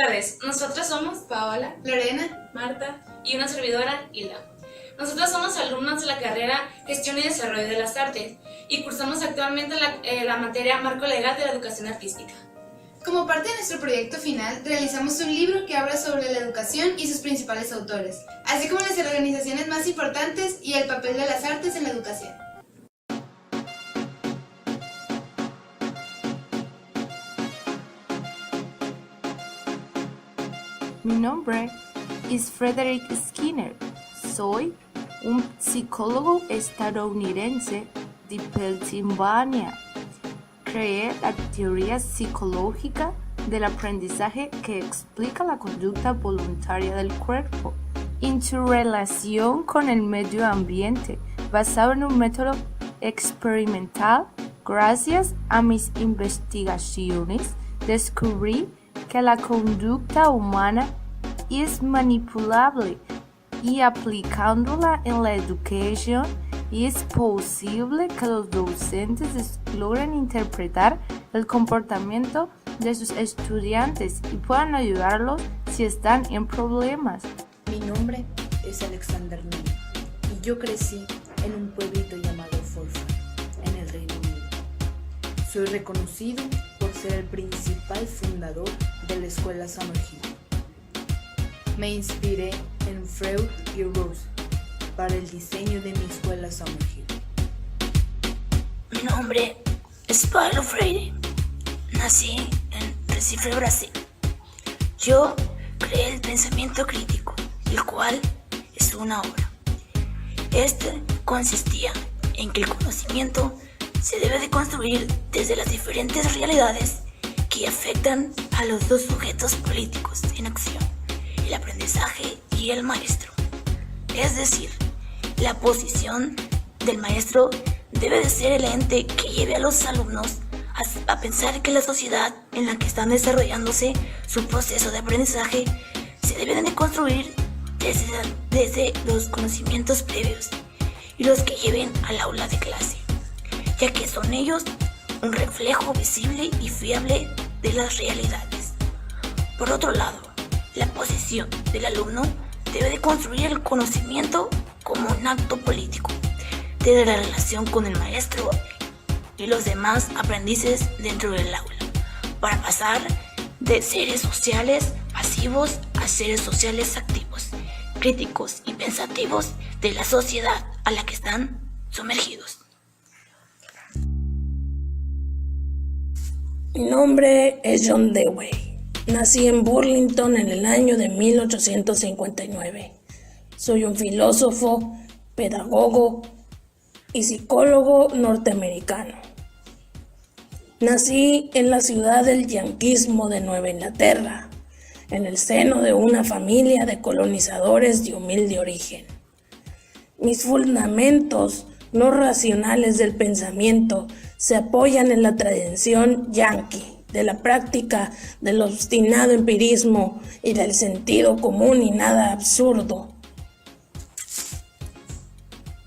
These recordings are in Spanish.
tardes, nosotras somos Paola, Lorena, Marta y una servidora, Hilda. Nosotras somos alumnas de la carrera Gestión y Desarrollo de las Artes y cursamos actualmente la materia Marco Legal de la Educación Artística. Como parte de nuestro proyecto final, realizamos un libro que habla sobre la educación y sus principales autores, así como las organizaciones más importantes y el papel de las artes en la educación. Mi nombre es Frederick Skinner. Soy un psicólogo estadounidense de Pensilvania. Creé la teoría psicológica del aprendizaje que explica la conducta voluntaria del cuerpo en su relación con el medio ambiente, basado en un método experimental. Gracias a mis investigaciones, descubrí que la conducta humana es manipulable y aplicándola en la educación es posible que los docentes logren interpretar el comportamiento de sus estudiantes y puedan ayudarlos si están en problemas. Mi nombre es Alexander Ney y yo crecí en un pueblito llamado Forfar, en el Reino Unido. Soy reconocido por ser el principal fundador de la escuela Summerhill. Me inspiré en Freud y Rose para el diseño de mi escuela Summerhill. Mi nombre es Paulo Freire. Nací en Recife, Brasil. Yo creé el pensamiento crítico, el cual es una obra. Este consistía en que el conocimiento se debe de construir desde las diferentes realidades que afectan a los dos sujetos políticos en acción, el aprendizaje y el maestro. Es decir, la posición del maestro debe de ser el ente que lleve a los alumnos a pensar que la sociedad en la que están desarrollándose su proceso de aprendizaje se debe de construir desde los conocimientos previos y los que lleven al aula de clase, ya que son ellos un reflejo visible y fiable de las realidades. Por otro lado, la posición del alumno debe de construir el conocimiento como un acto político de la relación con el maestro y los demás aprendices dentro del aula, para pasar de seres sociales pasivos a seres sociales activos, críticos y pensativos de la sociedad a la que están sumergidos. Mi nombre es John Dewey. Nací en Burlington en el año de 1859. Soy un filósofo, pedagogo y psicólogo norteamericano. Nací en la ciudad del yanquismo de Nueva Inglaterra, en el seno de una familia de colonizadores de humilde origen. Mis fundamentos no racionales del pensamiento se apoyan en la tradición yanqui, de la práctica del obstinado empirismo y del sentido común y nada absurdo.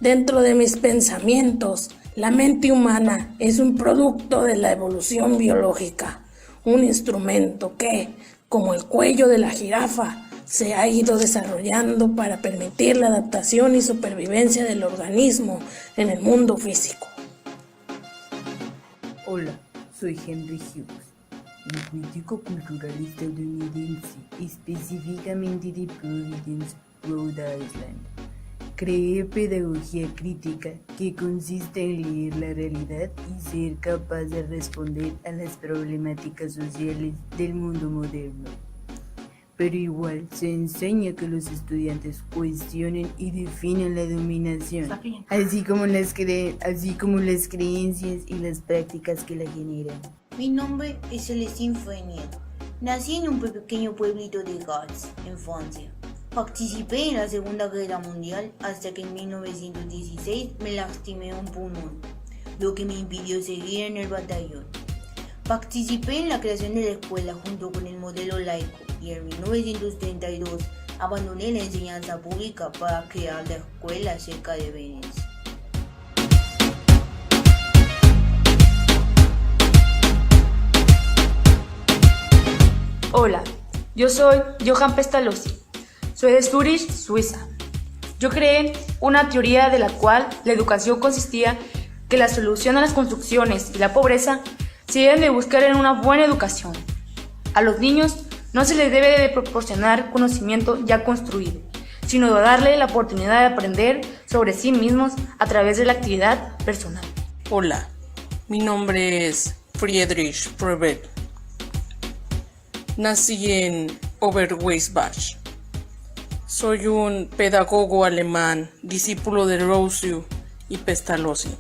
Dentro de mis pensamientos, la mente humana es un producto de la evolución biológica, un instrumento que, como el cuello de la jirafa, se ha ido desarrollando para permitir la adaptación y supervivencia del organismo en el mundo físico. Hola, soy Henry Hughes, un crítico cultural estadounidense, específicamente de Providence, Rhode Island. Creé pedagogía crítica, que consiste en leer la realidad y ser capaz de responder a las problemáticas sociales del mundo moderno. Pero igual se enseña que los estudiantes cuestionen y definan la dominación, así como las creencias y las prácticas que la generan. Mi nombre es Celestine Fournier. Nací en un pequeño pueblito de Gales, en Francia. Participé en la Segunda Guerra Mundial hasta que en 1916 me lastimé un pulmón, lo que me impidió seguir en el batallón. Participé en la creación de la escuela junto con el modelo laico y en 1932 abandoné la enseñanza pública para crear la escuela cerca de Venecia. Hola, Yo soy Johann Pestalozzi. Soy de Zurich, Suiza. Yo creé una teoría de la cual la educación consistía que la solución a las construcciones y la pobreza se deben de buscar en una buena educación. A los niños no se les debe de proporcionar conocimiento ya construido, sino de darle la oportunidad de aprender sobre sí mismos a través de la actividad personal. Hola, mi nombre es Friedrich Probert. Nací en Oberweisbach. Soy un pedagogo alemán, discípulo de Rousseau y Pestalozzi.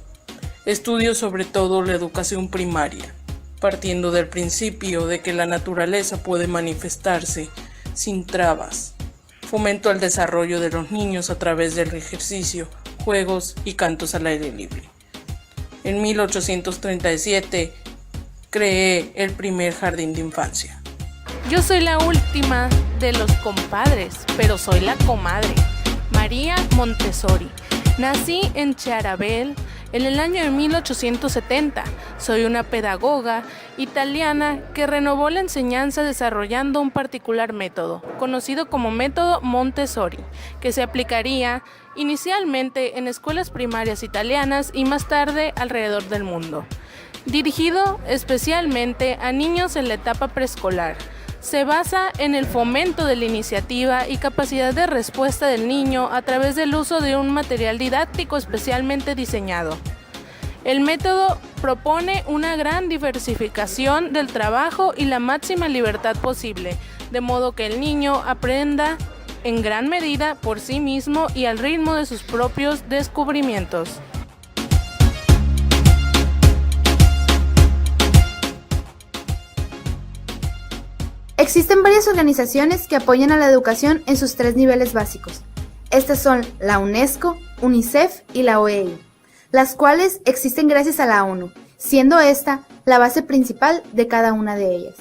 Estudio sobre todo la educación primaria, partiendo del principio de que la naturaleza puede manifestarse sin trabas. Fomento el desarrollo de los niños a través del ejercicio, juegos y cantos al aire libre. En 1837 creé el primer jardín de infancia. Yo soy la última de los compadres, pero soy la comadre, María Montessori. Nací en Chiarabel en el año de 1870. Soy una pedagoga italiana que renovó la enseñanza desarrollando un particular método, conocido como método Montessori, que se aplicaría inicialmente en escuelas primarias italianas y más tarde alrededor del mundo. Dirigido especialmente a niños en la etapa preescolar. Se basa en el fomento de la iniciativa y capacidad de respuesta del niño a través del uso de un material didáctico especialmente diseñado. El método propone una gran diversificación del trabajo y la máxima libertad posible, de modo que el niño aprenda en gran medida por sí mismo y al ritmo de sus propios descubrimientos. Existen varias organizaciones que apoyan a la educación en sus 3 niveles básicos. Estas son la UNESCO, UNICEF y la OEI, las cuales existen gracias a la ONU, siendo esta la base principal de cada una de ellas.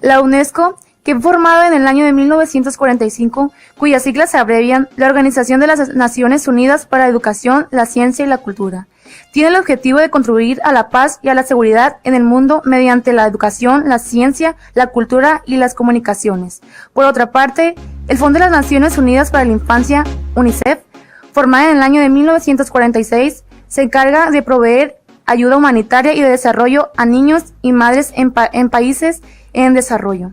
La UNESCO, que fue formada en el año de 1945, cuyas siglas se abrevian la Organización de las Naciones Unidas para la Educación, la Ciencia y la Cultura, tiene el objetivo de contribuir a la paz y a la seguridad en el mundo mediante la educación, la ciencia, la cultura y las comunicaciones. Por otra parte, el Fondo de las Naciones Unidas para la Infancia, UNICEF, formada en el año de 1946, se encarga de proveer ayuda humanitaria y de desarrollo a niños y madres en países en desarrollo.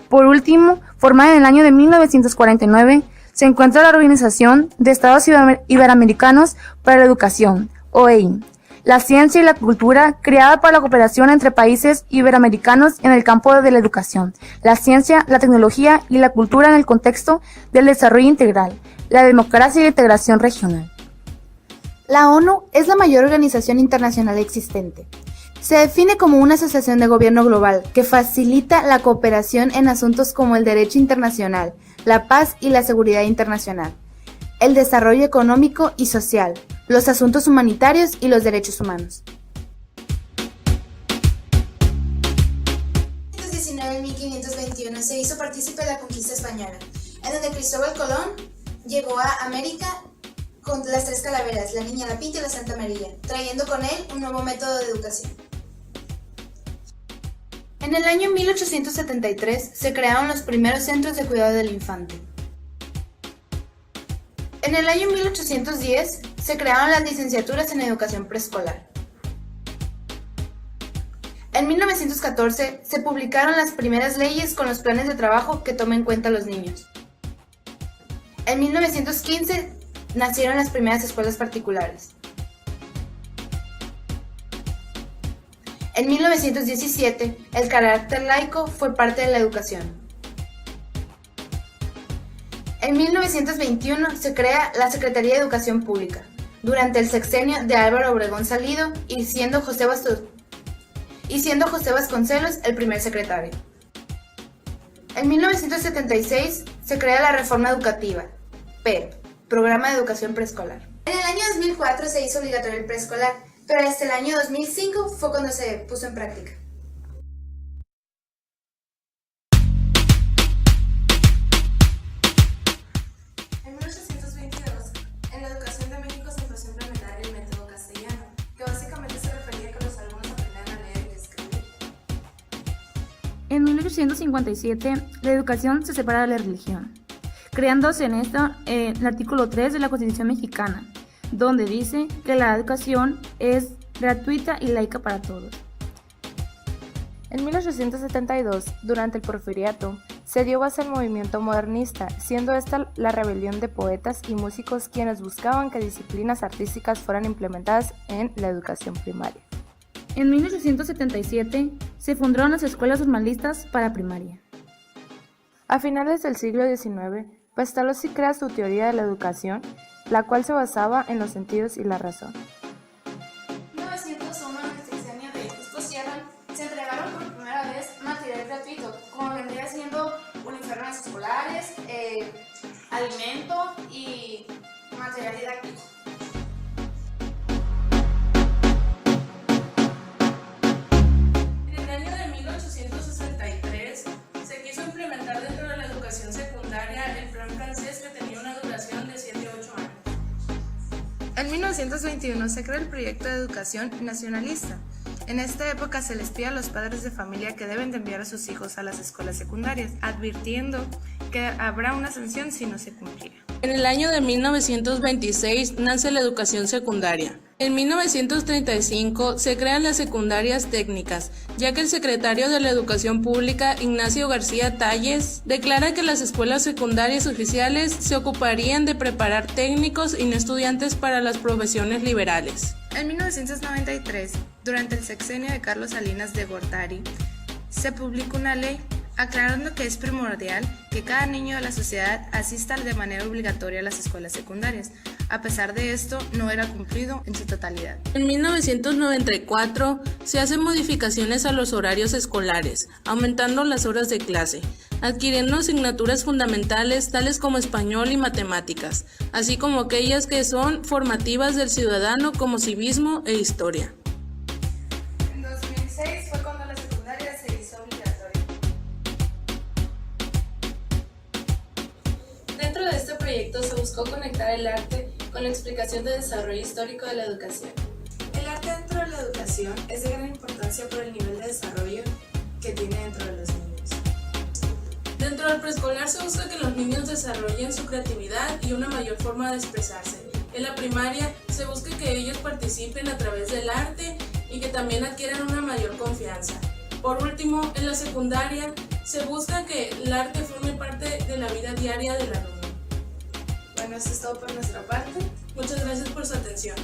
Por último, formada en el año de 1949, se encuentra la Organización de Estados Iberoamericanos para la Educación, OEI, la ciencia y la cultura, creada para la cooperación entre países iberoamericanos en el campo de la educación, la ciencia, la tecnología y la cultura en el contexto del desarrollo integral, la democracia y la integración regional. La ONU es la mayor organización internacional existente. Se define como una asociación de gobierno global que facilita la cooperación en asuntos como el derecho internacional, la paz y la seguridad internacional, el desarrollo económico y social, los asuntos humanitarios y los derechos humanos. En 1521 se hizo partícipe de la conquista española, en donde Cristóbal Colón llegó a América con las 3 calaveras, la Niña, la Pinta y la Santa María, trayendo con él un nuevo método de educación. En el año 1873 se crearon los primeros centros de cuidado del infante. En el año 1810 se crearon las licenciaturas en educación preescolar. En 1914 se publicaron las primeras leyes con los planes de trabajo que tomen en cuenta a los niños. En 1915 nacieron las primeras escuelas particulares. En 1917 el carácter laico fue parte de la educación. En 1921 se crea la Secretaría de Educación Pública, durante el sexenio de Álvaro Obregón Salido y siendo José Vasconcelos el primer secretario. En 1976 se crea la Reforma Educativa, PEP, Programa de Educación Preescolar. En el año 2004 se hizo obligatorio el preescolar, pero hasta el año 2005 fue cuando se puso en práctica. En 1822, en la educación de México se empezó a implementar el método castellano, que básicamente se refería a que los alumnos aprendieran a leer y escribir. En 18 1857, la educación se separa de la religión, creándose en esto el artículo 3 de la Constitución mexicana, donde dice que la educación es gratuita y laica para todos. En 1872, durante el Porfiriato, se dio base al movimiento modernista, siendo esta la rebelión de poetas y músicos quienes buscaban que disciplinas artísticas fueran implementadas en la educación primaria. En 1877 se fundaron las escuelas normalistas para primaria. A finales del siglo XIX, Pestalozzi crea su teoría de la educación, la cual se basaba en los sentidos y la razón. En 1901, en el sexenio de Justo Sierra, se entregaron por primera vez material gratuito, como vendría siendo uniformes escolares, alimento y material didáctico. En el año de 1863 se quiso implementar dentro de la educación secundaria el plan francés, que tenía una duración de 7 a 8 años. En 1921 se crea el proyecto de educación nacionalista. En esta época se les pide a los padres de familia que deben de enviar a sus hijos a las escuelas secundarias, advirtiendo que habrá una sanción si no se cumpliera. En el año de 1926 nace la educación secundaria. En 1935 se crean las secundarias técnicas, ya que el secretario de la Educación Pública, Ignacio García Talles, declara que las escuelas secundarias oficiales se ocuparían de preparar técnicos y no estudiantes para las profesiones liberales. En 1993, durante el sexenio de Carlos Salinas de Gortari, se publicó una ley aclarando que es primordial que cada niño de la sociedad asista de manera obligatoria a las escuelas secundarias. A pesar de esto, no era cumplido en su totalidad. En 1994 se hacen modificaciones a los horarios escolares, aumentando las horas de clase, adquiriendo asignaturas fundamentales tales como español y matemáticas, así como aquellas que son formativas del ciudadano como civismo e historia. En 2006 fue cuando la secundaria se hizo obligatoria. Dentro de este proyecto se buscó conectar el arte con la explicación del desarrollo histórico de la educación. El arte dentro de la educación es de gran importancia por el nivel de desarrollo que tiene dentro de los niños. Dentro del preescolar se busca que los niños desarrollen su creatividad y una mayor forma de expresarse. En la primaria se busca que ellos participen a través del arte y que también adquieran una mayor confianza. Por último, en la secundaria se busca que el arte forme parte de la vida diaria del alumno. Bueno, esto es todo por nuestra parte. Muchas gracias por su atención.